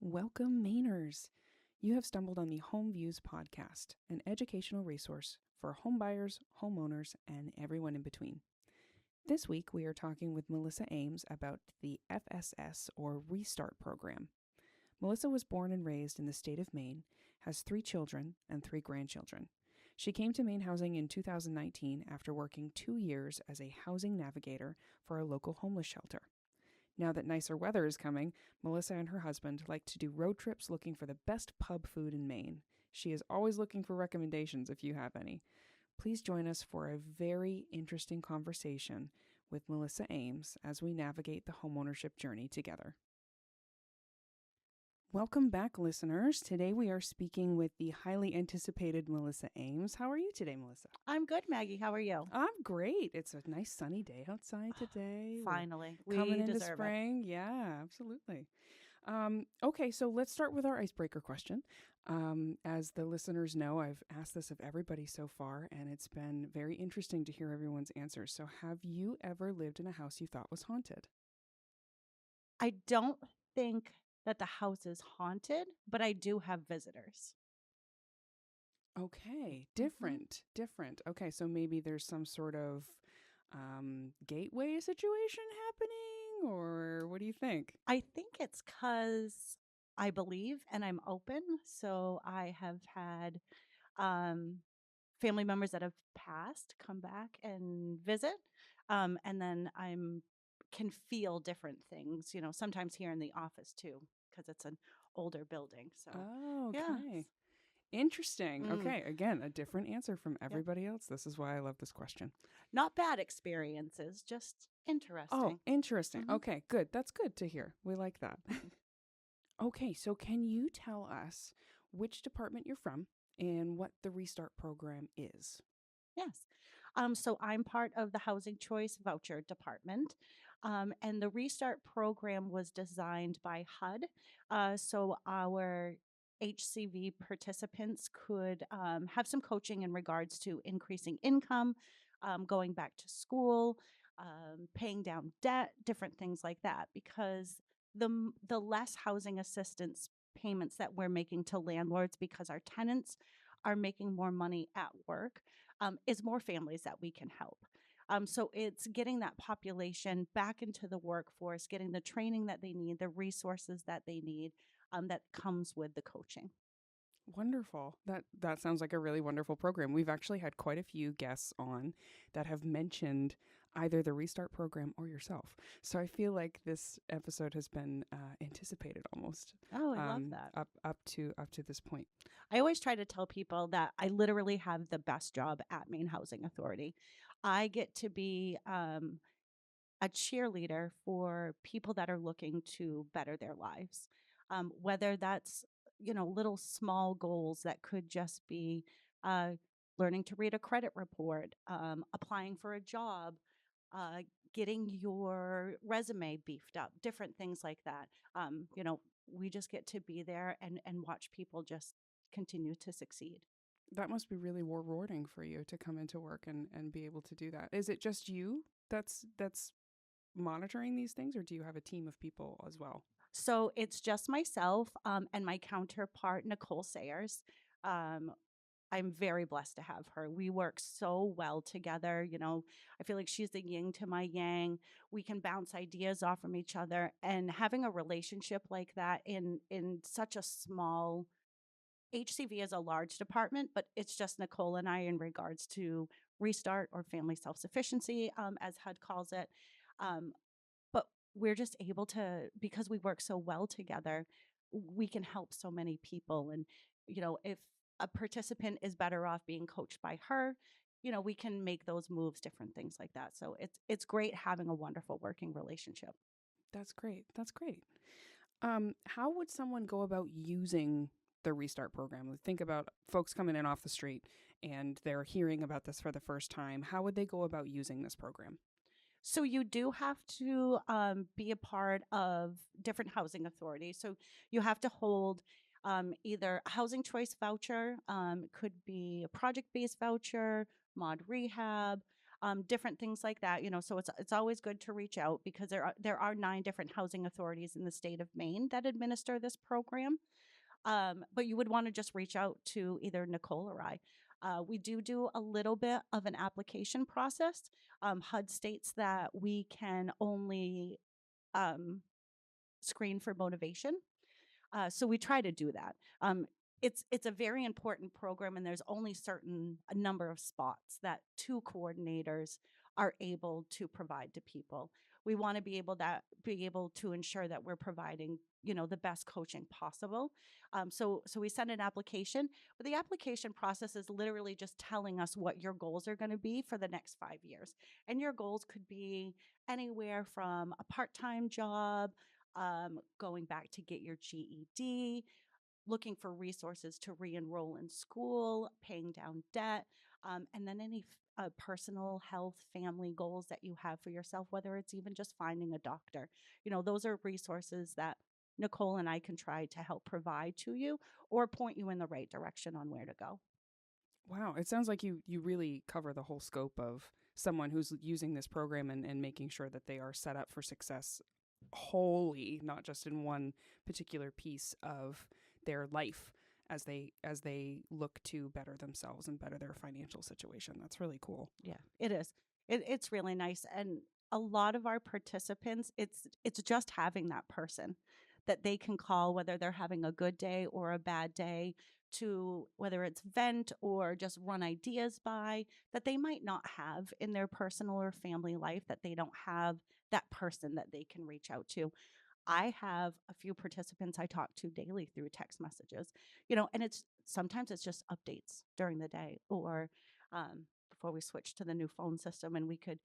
Welcome, Mainers. You have stumbled on the HomeViews podcast, an educational resource for homebuyers, homeowners, and everyone in between. This week, we are talking with Melissa Ames about the FSS or Restart program. Melissa was born and raised in the state of Maine, has 3 children and 3 grandchildren. She came to MaineHousing in 2019 after working 2 years as a housing navigator for a local homeless shelter. Now that nicer weather is coming, Melissa and her husband like to do road trips looking for the best pub food in Maine. She is always looking for recommendations if you have any. Please join us for a very interesting conversation with Melissa Ames as we navigate the homeownership journey together. Welcome back, listeners. Today we are speaking with the highly anticipated Melissa Ames. How are you today, Melissa? I'm good, Maggie. How are you? I'm great. It's a nice sunny day outside today. Finally, We're coming into deserve spring. Yeah, absolutely. Okay, so let's start with our icebreaker question. As the listeners know, I've asked this of everybody so far, and it's been very interesting to hear everyone's answers. So have you ever lived in a house you thought was haunted? I don't think that the house is haunted, but I do have visitors. Okay, different. Okay, so maybe there's some sort of gateway situation happening, or what do you think? I think it's because I believe and I'm open. So I have had um, family members that have passed come back and visit. And then can feel different things, sometimes here in the office too, because it's an older building. So, Oh, yeah. okay. Interesting. Okay, again, a different answer from Yeah. everybody else. This is why I love this question. Not bad experiences, just interesting. Oh, interesting. Mhm. Okay, good. That's good to hear. We like that. Okay, so can you tell us which department you're from and what the Restart program is? Yes. So I'm part of the Housing Choice Voucher department. And the Restart program was designed by HUD. So our HCV participants could have some coaching in regards to increasing income, going back to school, paying down debt, different things like that. Because the less housing assistance payments that we're making to landlords because our tenants are making more money at work, is more families that we can help. So it's getting that population back into the workforce, getting the training that they need, the resources that they need, that comes with the coaching. Wonderful. That sounds like a really wonderful program. We've actually had quite a few guests on that have mentioned either the Restart program or yourself. So I feel like this episode has been anticipated almost. Oh, I love that. Up to this point. I always try to tell people that I literally have the best job at Maine Housing Authority. I get to be a cheerleader for people that are looking to better their lives, whether that's little small goals that could just be uh, learning to read a credit report, applying for a job, uh, getting your resume beefed up, different things like that. We just get to be there and watch people just continue to succeed. That must be really rewarding for you to come into work and be able to do that. Is it just you that's monitoring these things, or do you have a team of people as well? So it's just myself and my counterpart, Nicole Sayers. Um, I'm very blessed to have her. We work so well together. I feel like she's the yin to my yang. We can bounce ideas off from each other, and having a relationship like that in such a small HCV is a large department, but it's just Nicole and I in regards to Restart or family self-sufficiency, as HUD calls it. Um, but we're just able to, because we work so well together, we can help so many people. And, if a participant is better off being coached by her, we can make those moves, different things like that. So it's great having a wonderful working relationship. That's great. That's great. How would someone go about using the Restart program? Think about folks coming in off the street and they're hearing about this for the first time. How would they go about using this program? So you do have to be a part of different housing authorities. So you have to hold either a housing choice voucher, could be a project-based voucher, mod rehab. different things like that. So it's always good to reach out because there are 9 different housing authorities in the state of Maine that administer this program. But you would want to just reach out to either Nicole or I. We do a little bit of an application process. HUD states that we can only um, screen for motivation. So we try to do that. It's a very important program, and there's only a number of spots that 2 coordinators are able to provide to people. We want to be able to ensure that we're providing the best coaching possible. So we send an application, but the application process is literally just telling us what your goals are going to be for the next 5 years, and your goals could be anywhere from a part-time job, going back to get your GED, looking for resources to re-enroll in school, paying down debt, and then any personal health, family goals that you have for yourself, whether it's even just finding a doctor. Those are resources that Nicole and I can try to help provide to you or point you in the right direction on where to go. Wow, it sounds like you really cover the whole scope of someone who's using this program and making sure that they are set up for success wholly, not just in one particular piece of their life as they look to better themselves and better their financial situation. That's really cool. Yeah, it is. It's really nice. And a lot of our participants, it's just having that person that they can call, whether they're having a good day or a bad day, to whether it's vent or just run ideas by that they might not have in their personal or family life, that they don't have that person that they can reach out to. I have a few participants I talk to daily through text messages, and it's sometimes it's just updates during the day, or before we switched to the new phone system, and we could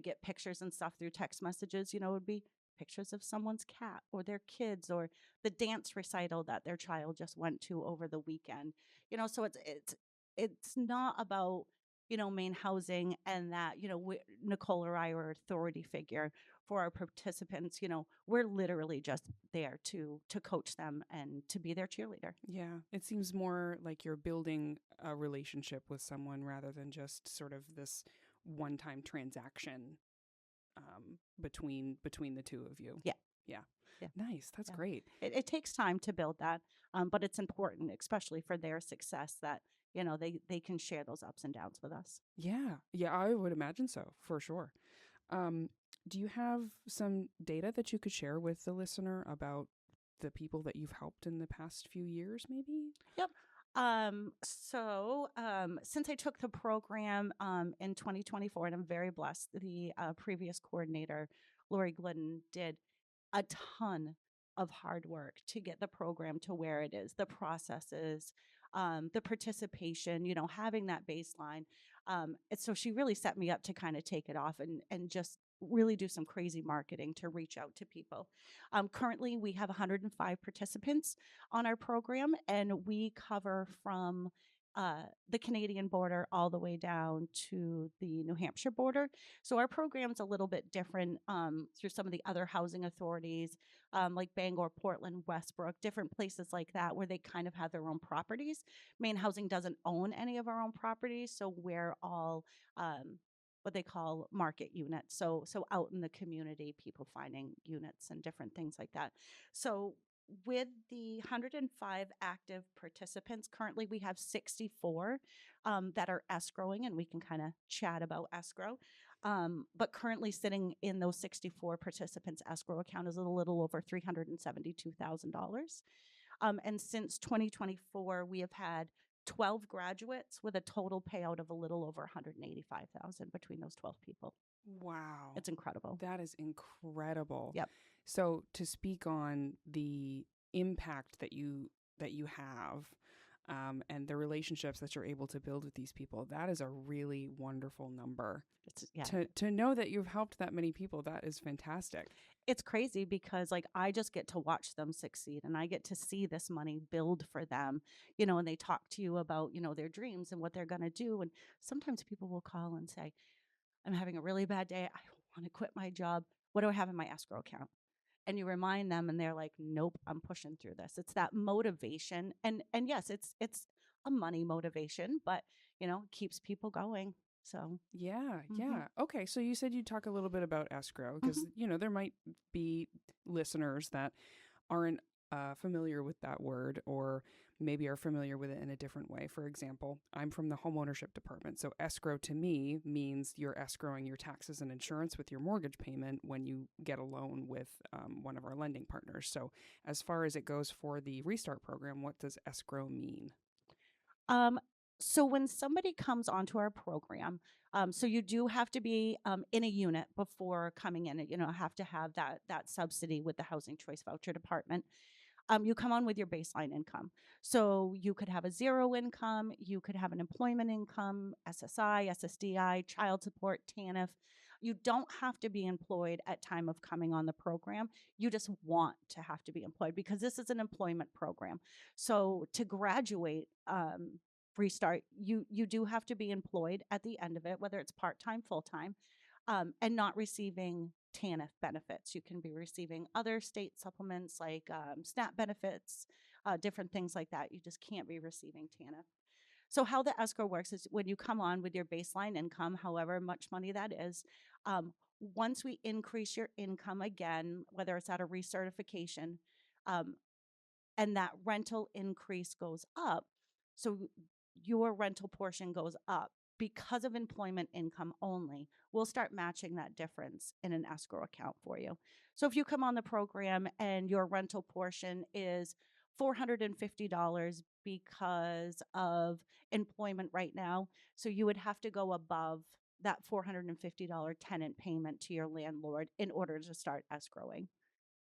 get pictures and stuff through text messages. It would be pictures of someone's cat or their kids or the dance recital that their child just went to over the weekend. So it's not about Maine Housing and that Nicole or I are authority figure for our participants. We're literally just there to coach them and to be their cheerleader. Yeah, it seems more like you're building a relationship with someone rather than just sort of this one-time transaction between the two of you. Yeah. Yeah. Yeah. Nice. That's Yeah. great. It takes time to build that, but it's important, especially for their success, that they can share those ups and downs with us. Yeah. Yeah, I would imagine so, for sure. Um, do you have some data that you could share with the listener about the people that you've helped in the past few years, maybe? Yep. Since I took the program in 2024, and I'm very blessed, the previous coordinator, Lori Glidden, did a ton of hard work to get the program to where it is, the processes, the participation, having that baseline. And so she really set me up to kind of take it off and just really do some crazy marketing to reach out to people. Currently, we have 105 participants on our program, and we cover from the Canadian border all the way down to the New Hampshire border. So our program's a little bit different through some of the other housing authorities, like Bangor, Portland, Westbrook, different places like that, where they kind of have their own properties. MaineHousing doesn't own any of our own properties, so we're all what they call market units. So out in the community, people finding units and different things like that. So with the 105 active participants, currently we have 64 that are escrowing, and we can kind of chat about escrow. But currently sitting in those 64 participants' escrow account is a little over $372,000. And since 2024, we have had 12 graduates with a total payout of a little over 185,000 between those 12 people. Wow. It's incredible. That is incredible. Yep. So to speak on the impact that you have and the relationships that you're able to build with these people, that is a really wonderful number. To know that you've helped that many people, that is fantastic. It's crazy because I just get to watch them succeed, and I get to see this money build for them, and they talk to you about, their dreams and what they're going to do. And sometimes people will call and say, I'm having a really bad day. I want to quit my job. What do I have in my escrow account? And you remind them, and they're like, nope, I'm pushing through this. It's that motivation. And yes, it's a money motivation, but it keeps people going. So, Yeah, hmm yeah. Okay, so you said you'd talk a little bit about escrow because, hmm there might be listeners that aren't familiar with that word or maybe are familiar with it in a different way. For example, I'm from the homeownership department. So, escrow to me means you're escrowing your taxes and insurance with your mortgage payment when you get a loan with one of our lending partners. So, as far as it goes for the Restart program, what does escrow mean? Um, so when somebody comes onto our program, so you do have to be in a unit before coming in. You know, have to have that subsidy with the Housing Choice Voucher Department. You come on with your baseline income. So you could have a zero income, you could have an employment income, SSI, SSDI, child support, TANF. You don't have to be employed at time of coming on the program. You just want to have to be employed because this is an employment program. So to graduate, restart, you do have to be employed at the end of it, whether it's part-time, full-time, and not receiving TANF benefits. You can be receiving other state supplements like SNAP benefits, different things like that. You just can't be receiving TANF. So how the escrow works is when you come on with your baseline income, however much money that is, um, once we increase your income again, whether it's at a recertification, um, and that rental increase goes up. So your rental portion goes up because of employment income only. We'll start matching that difference in an escrow account for you. So if you come on the program and your rental portion is $450 because of employment right now, so you would have to go above that $450 tenant payment to your landlord in order to start escrowing.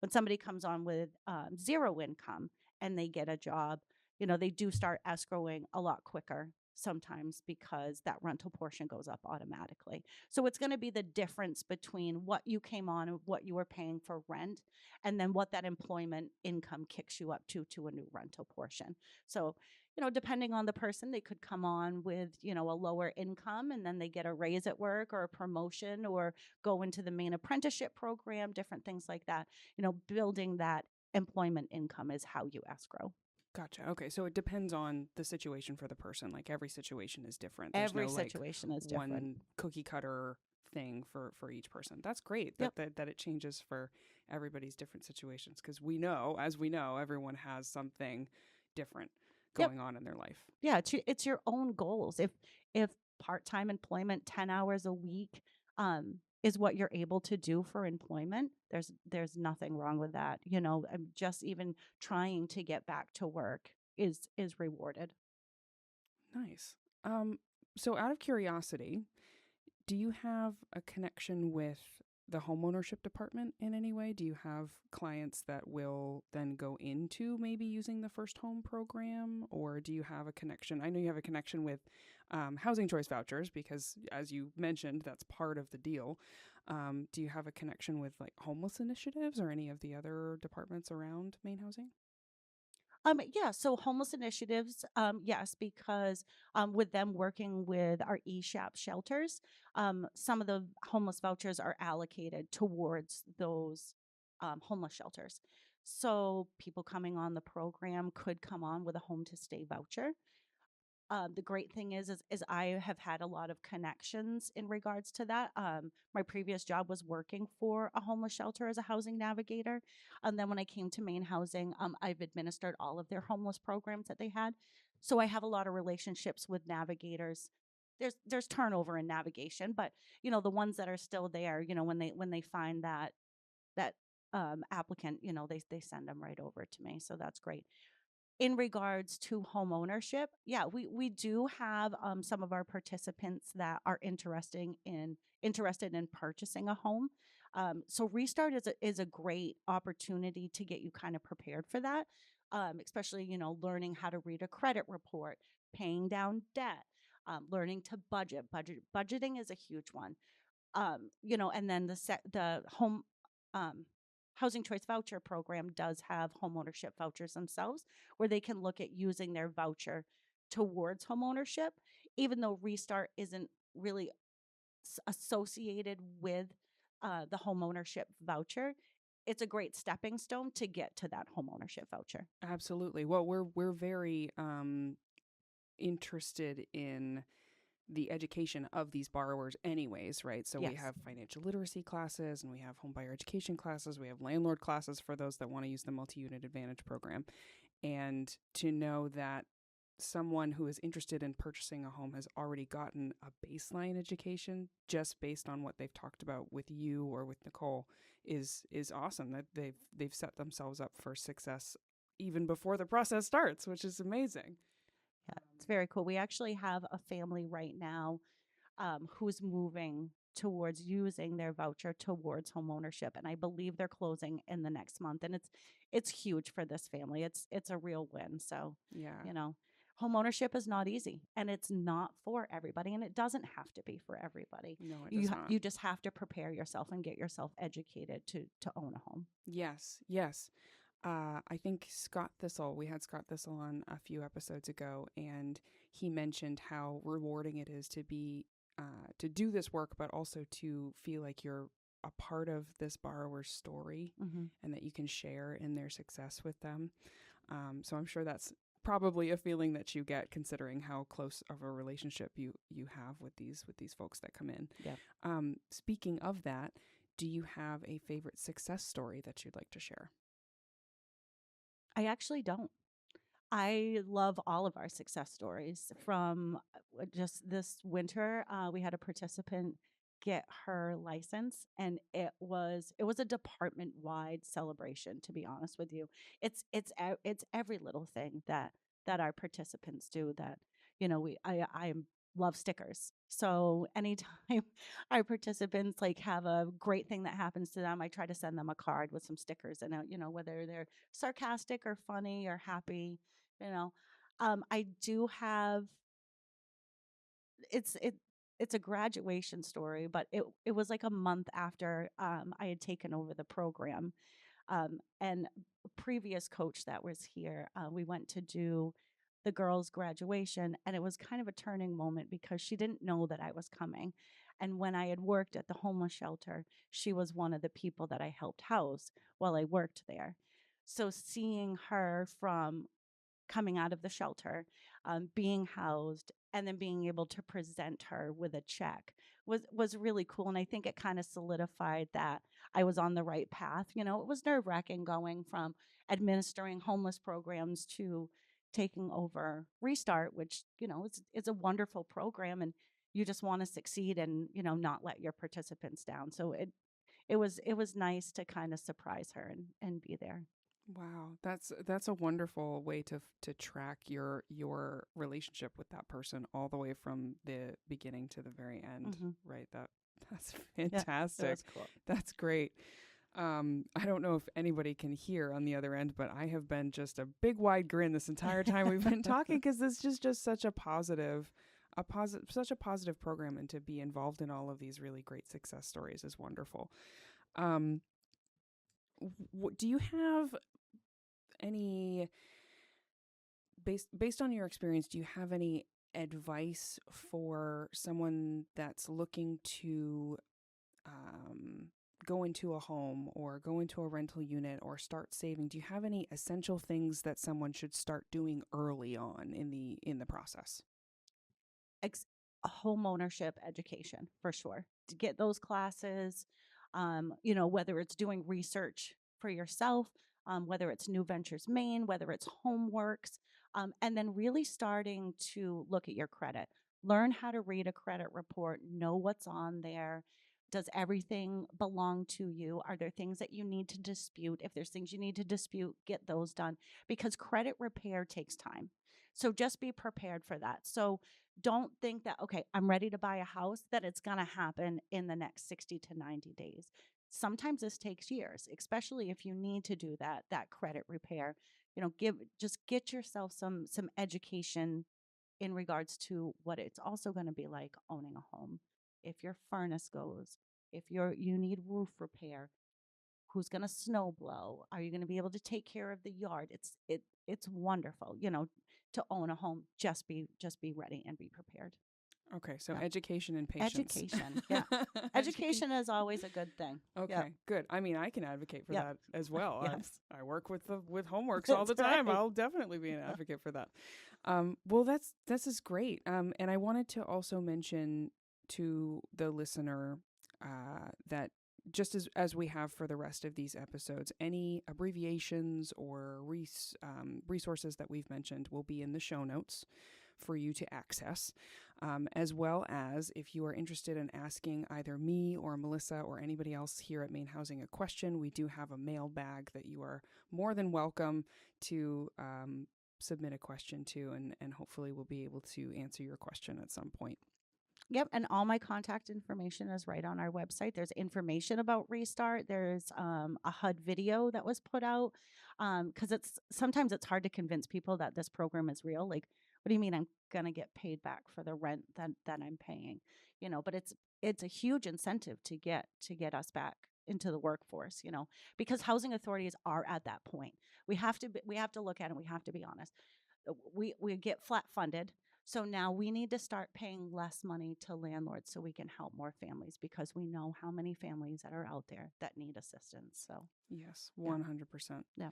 When somebody comes on with zero income and they get a job, you know, they do start escrowing a lot quicker sometimes because that rental portion goes up automatically. So it's going to be the difference between what you came on and what you were paying for rent and then what that employment income kicks you up to a new rental portion. So, you know, depending on the person, they could come on with, you know, a lower income and then they get a raise at work or a promotion or go into the Maine apprenticeship program, different things like that. You know, building that employment income is how you escrow. Gotcha. Okay, so it depends on the situation for the person. Like every situation is different. There's Every no like situation is different. one cookie cutter thing for each person. That's great Yep. that it changes for everybody's different situations because we know, as we know, everyone has something different Yep. going on in their life. Yeah, it's your own goals. If part-time employment 10 hours a week is what you're able to do for employment, there's nothing wrong with that. You know, just even trying to get back to work is rewarded. Nice. Um, so out of curiosity, do you have a connection with the homeownership department in any way? Do you have clients that will then go into maybe using the first home program? Or do you have a connection? I know you have a connection with housing choice vouchers because, as you mentioned, that's part of the deal. Do you have a connection with like homeless initiatives or any of the other departments around Maine Housing? Yeah, so homeless initiatives, yes, because with them working with our ESHAP shelters, some of the homeless vouchers are allocated towards those homeless shelters. So people coming on the program could come on with a home to stay voucher. The great thing is I have had a lot of connections in regards to that. My previous job was working for a homeless shelter as a housing navigator, and then when I came to Maine Housing, I've administered all of their homeless programs that they had. So I have a lot of relationships with navigators. There's turnover in navigation, but you know the ones that are still there, you know when they find that applicant, you know they send them right over to me. So that's great. In regards to home ownership, yeah, we do have some of our participants that are interested in purchasing a home. So Restart is a great opportunity to get you kind of prepared for that, especially you know learning how to read a credit report, paying down debt, learning to budgeting is a huge one. You know, and then the home um, housing choice voucher program does have homeownership vouchers themselves, where they can look at using their voucher towards homeownership, even though Restart isn't really associated with the homeownership voucher. It's a great stepping stone to get to that homeownership voucher. Absolutely. Well, we're very interested in the education of these borrowers anyways, right? So we Yes. have financial literacy classes, and we have home buyer education classes. We have landlord classes for those that want to use the multi-unit advantage program. And to know that someone who is interested in purchasing a home has already gotten a baseline education just based on what they've talked about with you or with Nicole is awesome. That they've set themselves up for success even before the process starts, which is amazing. Yeah, it's very cool. We actually have a family right now who's moving towards using their voucher towards homeownership, and I believe they're closing in the next month. And it's huge for this family. It's a real win. So Yeah. you know, homeownership is not easy, and it's not for everybody, and it doesn't have to be for everybody. No, it does not. You just have to prepare yourself and get yourself educated to own a home. Yes, yes. I think we had Scott Thistle on a few episodes ago, and he mentioned how rewarding it is to do this work, but also to feel like you're a part of this borrower's story and that you can share in their success with them. So I'm sure that's probably a feeling that you get, considering how close of a relationship you have with these folks that come in. Yeah. Speaking of that, do you have a favorite success story that you'd like to share? I actually don't. I love all of our success stories. From just this winter, we had a participant get her license, and it was a department wide celebration. To be honest with you, it's every little thing that our participants do. That I love stickers. So anytime our participants like have a great thing that happens to them, I try to send them a card with some stickers in it. Whether they're sarcastic or funny or happy. You know, I do have it's it it's a graduation story, but it was like a month after I had taken over the program. And a previous coach that was here, we went to do the girls' graduation, and it was kind of a turning moment because she didn't know that I was coming. And when I had worked at the homeless shelter, she was one of the people that I helped house while I worked there. So seeing her from coming out of the shelter, being housed, and then being able to present her with a check was really cool. And I think it kind of solidified that I was on the right path. It was nerve-wracking going from administering homeless programs to taking over Restart, which it's a wonderful program, and you just want to succeed and not let your participants down. So it was nice to kind of surprise her and be there. Wow, that's a wonderful way to track your relationship with that person all the way from the beginning to the very end, right? That's fantastic. Yeah, that's cool. That's great. I don't know if anybody can hear on the other end, but I have been just a big wide grin this entire time we've been talking, because this is just such a such a positive program, and to be involved in all of these really great success stories is wonderful. Do you have any, based on your experience, do you have any advice for someone that's looking to go into a home or go into a rental unit or start saving? Do you have any essential things that someone should start doing early on in the process? Home ownership education, for sure, to get those classes, whether it's doing research for yourself, whether it's New Ventures Maine, whether it's Homeworks, and then really starting to look at your credit, learn how to read a credit report, know what's on there. Does everything belong to you? Are there things that you need to dispute? If there's things you need to dispute, get those done, because credit repair takes time. So just be prepared for that. So don't think that, okay, I'm ready to buy a house, that it's going to happen in the next 60 to 90 days. Sometimes this takes years, especially if you need to do that credit repair. Just get yourself some education in regards to what it's also going to be like owning a home. If your furnace goes, if you need roof repair, who's going to snow blow? Are you going to be able to take care of the yard? It's wonderful, to own a home. Just be ready and be prepared. Okay, so Yeah. education and patience. Education, yeah. Education is always a good thing. Okay, Yeah. good. I mean, I can advocate for Yeah. that as well. Yes. I work with Homeworks all the That's time. right. I'll definitely be an advocate for that. Well, this is great. And I wanted to also mention to the listener that just as we have for the rest of these episodes, any abbreviations or resources that we've mentioned will be in the show notes for you to access, as well as if you are interested in asking either me or Melissa or anybody else here at Maine Housing a question, we do have a mailbag that you are more than welcome to submit a question to, and hopefully we'll be able to answer your question at some point. Yep, and all my contact information is right on our website. There's information about Restart. There's a HUD video that was put out because sometimes it's hard to convince people that this program is real. Like, what do you mean I'm gonna get paid back for the rent that I'm paying? But it's a huge incentive to get us back into the workforce. Because housing authorities are at that point. We have to look at it. We have to be honest. We get flat funded. So now we need to start paying less money to landlords so we can help more families because we know how many families that are out there that need assistance. So yes, 100%. Yeah.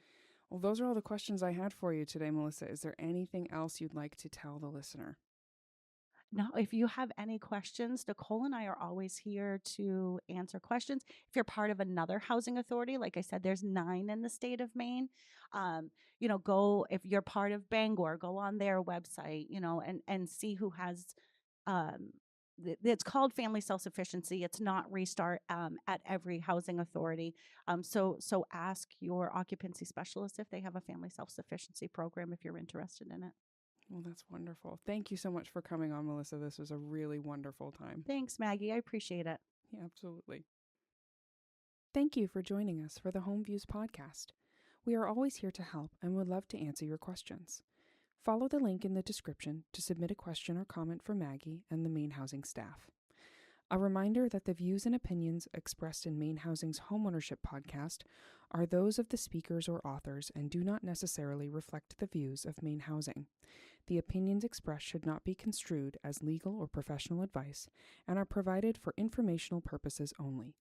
Well, those are all the questions I had for you today, Melissa. Is there anything else you'd like to tell the listener? No, if you have any questions, Nicole and I are always here to answer questions. If you're part of another housing authority, like I said, there's 9 in the state of Maine. If you're part of Bangor, go on their website, and see who has. It's called Family Self-Sufficiency. It's not Restart at every housing authority. So ask your occupancy specialist if they have a family self-sufficiency program if you're interested in it. Well, that's wonderful. Thank you so much for coming on, Melissa. This was a really wonderful time. Thanks, Maggie. I appreciate it. Yeah, absolutely. Thank you for joining us for the HoMEviews podcast. We are always here to help and would love to answer your questions. Follow the link in the description to submit a question or comment for Maggie and the Maine Housing staff. A reminder that the views and opinions expressed in Maine Housing's Homeownership podcast are those of the speakers or authors and do not necessarily reflect the views of Maine Housing. The opinions expressed should not be construed as legal or professional advice and are provided for informational purposes only.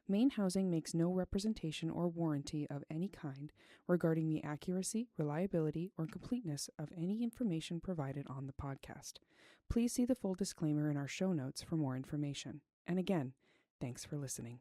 Maine Housing makes no representation or warranty of any kind regarding the accuracy, reliability, or completeness of any information provided on the podcast. Please see the full disclaimer in our show notes for more information. And again, thanks for listening.